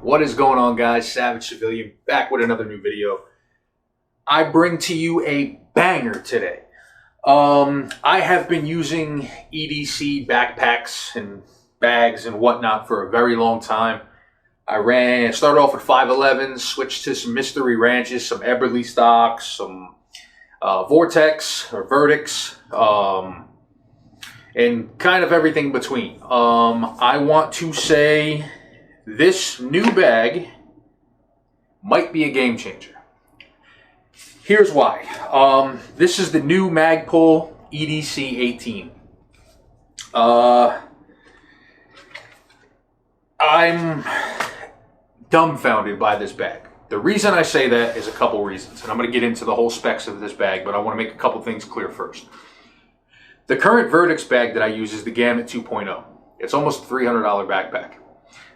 What is going on, guys? Savage Civilian back with another new video. I bring to you a banger today. I have been using EDC backpacks and bags and whatnot for a very long time. I started off with 511s, switched to some mystery ranches, some Eberly stocks, some Vortex or Verdicts, and kind of everything between. I want to say this new bag might be a game changer. Here's why. This is the new MAGPUL EDC18. I'm dumbfounded by this bag. The reason I say that is a couple reasons, and I'm going to get into the whole specs of this bag, but I want to make a couple things clear first. The current Verdicts bag that I use is the Gamut 2.0. It's almost a $300 backpack.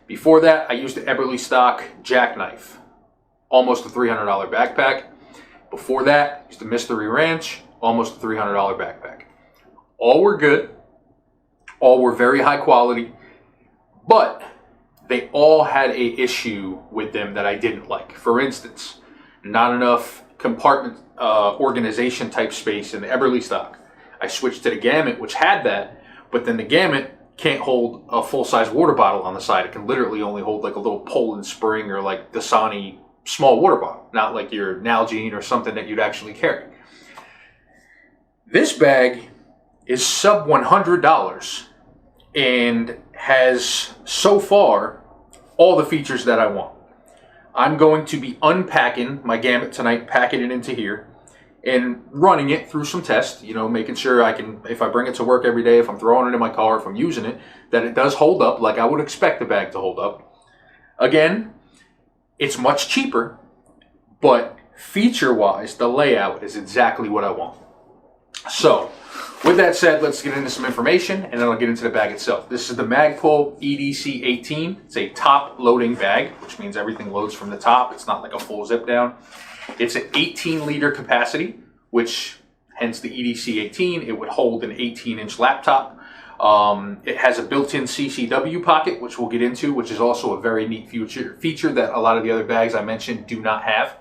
Before that, I used the Eberly stock Jackknife, almost a $300 backpack. Before that, I used the Mystery Ranch, almost a $300 backpack. All were good, all were very high quality, but they all had an issue with them that I didn't like. For instance, not enough compartment organization type space in the Eberly stock. I switched to the Gamut, which had that, but then the Gamut can't hold a full-size water bottle on the side. It can literally only hold like a little Poland Spring or like Dasani small water bottle, not like your Nalgene or something that you'd actually carry. This bag is sub $100 and has so far all the features that I want. I'm going to be unpacking my Gamut tonight, packing it into here, and running it through some tests, you know, making sure I can, if I bring it to work every day, if I'm throwing it in my car, if I'm using it, that it does hold up like I would expect the bag to hold up. Again, it's much cheaper, but feature-wise, the layout is exactly what I want. So, with that said, let's get into some information, and then I'll get into the bag itself. This is the MAGPUL EDC18. It's a top-loading bag, which means everything loads from the top. It's not like a full zip-down. It's an 18-liter capacity, which, hence the EDC18, it would hold an 18-inch laptop. It has a built-in CCW pocket, which we'll get into, which is also a very neat feature that a lot of the other bags I mentioned do not have.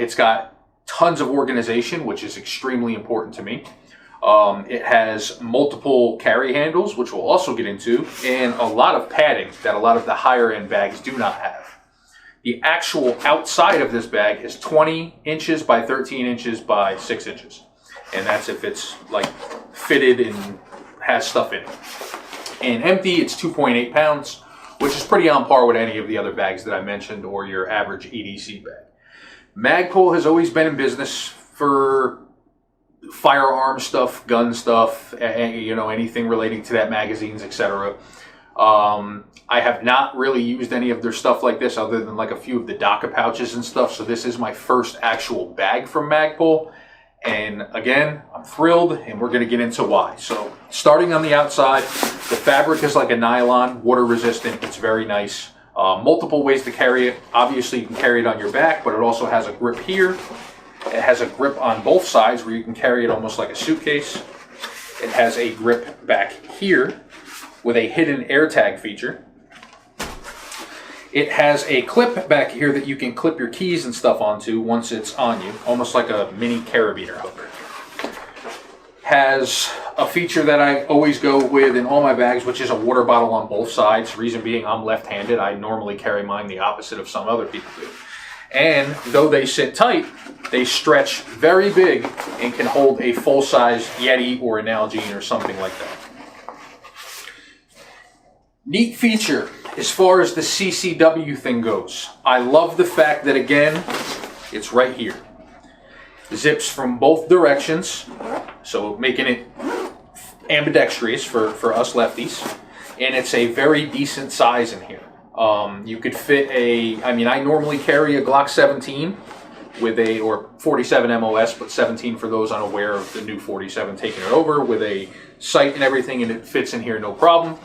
It's got tons of organization, which is extremely important to me. It has multiple carry handles, which we'll also get into, and a lot of padding that a lot of the higher-end bags do not have. The actual outside of this bag is 20 inches by 13 inches by 6 inches. And that's if it's like fitted and has stuff in it. And empty, it's 2.8 pounds, which is pretty on par with any of the other bags that I mentioned or your average EDC bag. MAGPUL has always been in business for firearm stuff, gun stuff, you know, anything relating to that, magazines, etc. I have not really used any of their stuff like this other than like a few of the DACA pouches and stuff. So this is my first actual bag from MAGPUL. And again, I'm thrilled, and we're going to get into why. So starting on the outside, the fabric is like a nylon, water resistant. It's very nice. Multiple ways to carry it. Obviously, you can carry it on your back, but it also has a grip here. It has a grip on both sides where you can carry it almost like a suitcase. It has a grip back here with a hidden AirTag feature. It has a clip back here that you can clip your keys and stuff onto once it's on you, almost like a mini carabiner hook. Has a feature that I always go with in all my bags, which is a water bottle on both sides. Reason being, I'm left-handed. I normally carry mine the opposite of some other people do. And though they sit tight, they stretch very big and can hold a full-size Yeti or a Nalgene or something like that. Neat feature as far as the CCW thing goes. I love the fact that, again, it's right here. Zips from both directions, so making it ambidextrous for us lefties. And it's a very decent size in here. You could fit I normally carry a Glock 17 with or 47 MOS, but 17 for those unaware of the new 47 taking it over with a sight and everything, and it fits in here no problem.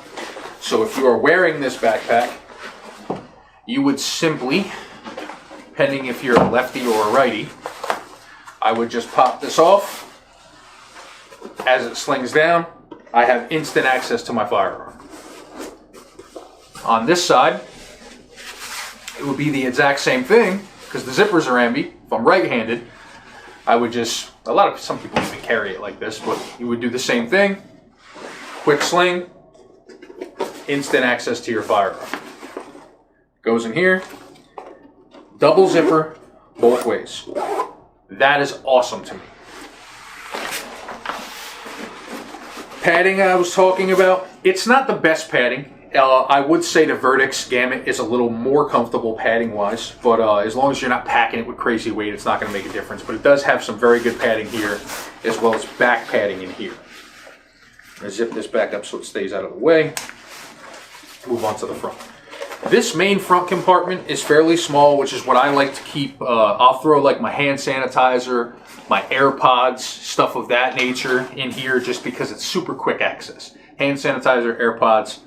So if you are wearing this backpack, you would simply, depending if you're a lefty or a righty, I would just pop this off. As it slings down, I have instant access to my firearm. On this side, would be the exact same thing, because the zippers are ambi. If I'm right-handed, I would just, some people even carry it like this, but you would do the same thing. Quick sling, instant access to your firearm. Goes in here, double zipper, both ways. That is awesome to me. Padding I was talking about, it's not the best padding. I would say the Vertex Gamut is a little more comfortable padding wise, but as long as you're not packing it with crazy weight, it's not going to make a difference. But it does have some very good padding here, as well as back padding in here. I'm going to zip this back up so it stays out of the way. Move on to the front. This main front compartment is fairly small, which is what I like to keep. I'll throw like my hand sanitizer, my AirPods, stuff of that nature in here just because it's super quick access. Hand sanitizer, AirPods,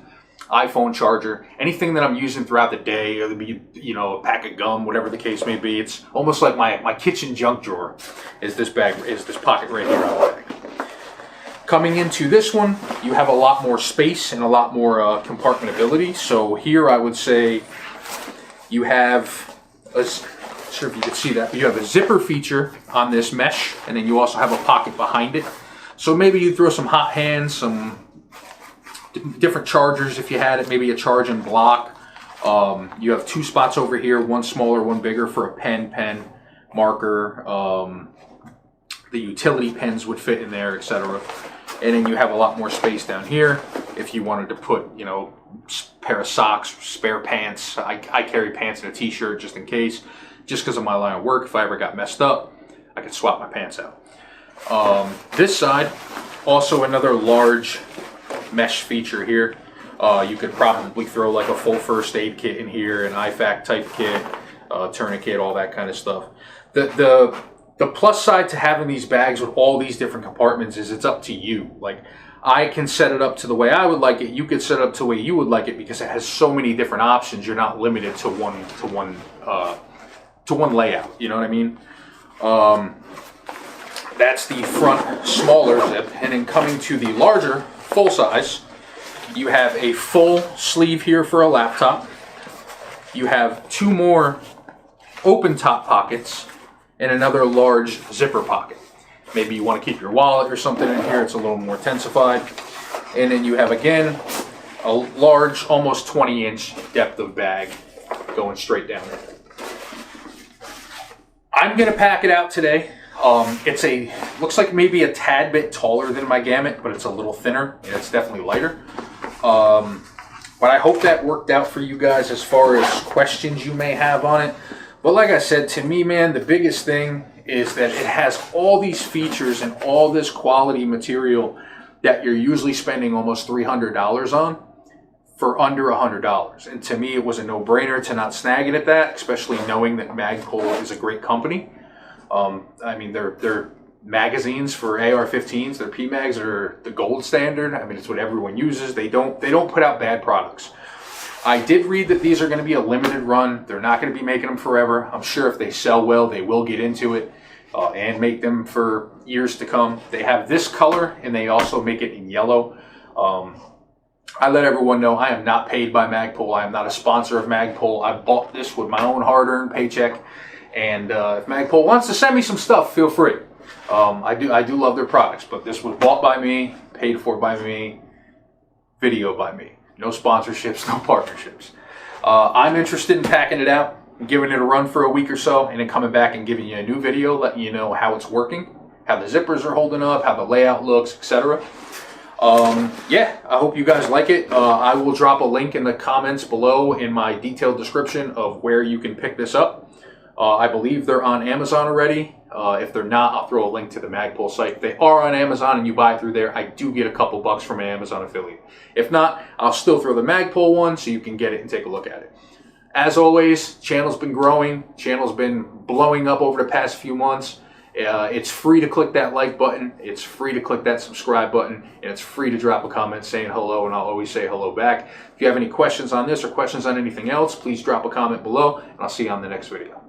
iPhone charger, anything that I'm using throughout the day, or be, you know, a pack of gum, whatever the case may be. It's almost like my kitchen junk drawer is this pocket right here on the bag. Coming into this one, you have a lot more space and a lot more compartmentability. So here I would say you have, not sure if you can see that, but you have a zipper feature on this mesh, and then you also have a pocket behind it. So maybe you throw some hot hands, some different chargers if you had it, maybe a charge and block. You have two spots over here, one smaller, one bigger for a pen, marker. The utility pens would fit in there, etc. And then you have a lot more space down here if you wanted to put, you know, a pair of socks, spare pants. I carry pants and a t-shirt just in case, just because of my line of work. If I ever got messed up, I could swap my pants out. This side, also another large mesh feature here. You could probably throw like a full first aid kit in here, an IFAK type kit, tourniquet, all that kind of stuff. The plus side to having these bags with all these different compartments is it's up to you. Like, I can set it up to the way I would like it. You could set it up to the way you would like it because it has so many different options. You're not limited to one layout. You know what I mean? That's the front smaller zip, and then coming to the larger full size, you have a full sleeve here for a laptop. You have two more open top pockets and another large zipper pocket. Maybe you want to keep your wallet or something in here. It's a little more intensified. And then you have, again, a large, almost 20-inch depth of bag going straight down there. I'm going to pack it out today. Looks like maybe a tad bit taller than my Gamut, but it's a little thinner, and it's definitely lighter. But I hope that worked out for you guys as far as questions you may have on it. But like I said, to me, man, the biggest thing is that it has all these features and all this quality material that you're usually spending almost $300 on for under $100. And to me, it was a no-brainer to not snag it at that, especially knowing that Magpul is a great company. I mean, their magazines for AR-15s, their PMags are the gold standard. I mean, it's what everyone uses. They don't put out bad products. I did read that these are going to be a limited run. They're not going to be making them forever. I'm sure if they sell well, they will get into it and make them for years to come. They have this color, and they also make it in yellow. I let everyone know I am not paid by Magpul. I am not a sponsor of Magpul. I bought this with my own hard-earned paycheck. And if Magpul wants to send me some stuff, feel free. I do love their products, but this was bought by me, paid for by me, video by me. No sponsorships, no partnerships. I'm interested in packing it out and giving it a run for a week or so, and then coming back and giving you a new video, letting you know how it's working, how the zippers are holding up, how the layout looks, etc. Yeah, I hope you guys like it. I will drop a link in the comments below in my detailed description of where you can pick this up. I believe they're on Amazon already. If they're not, I'll throw a link to the Magpul site. If they are on Amazon and you buy through there, I do get a couple bucks from an Amazon affiliate. If not, I'll still throw the Magpul one so you can get it and take a look at it. As always, channel's been growing. Channel's been blowing up over the past few months. It's free to click that like button. It's free to click that subscribe button. And it's free to drop a comment saying hello, and I'll always say hello back. If you have any questions on this or questions on anything else, please drop a comment below, and I'll see you on the next video.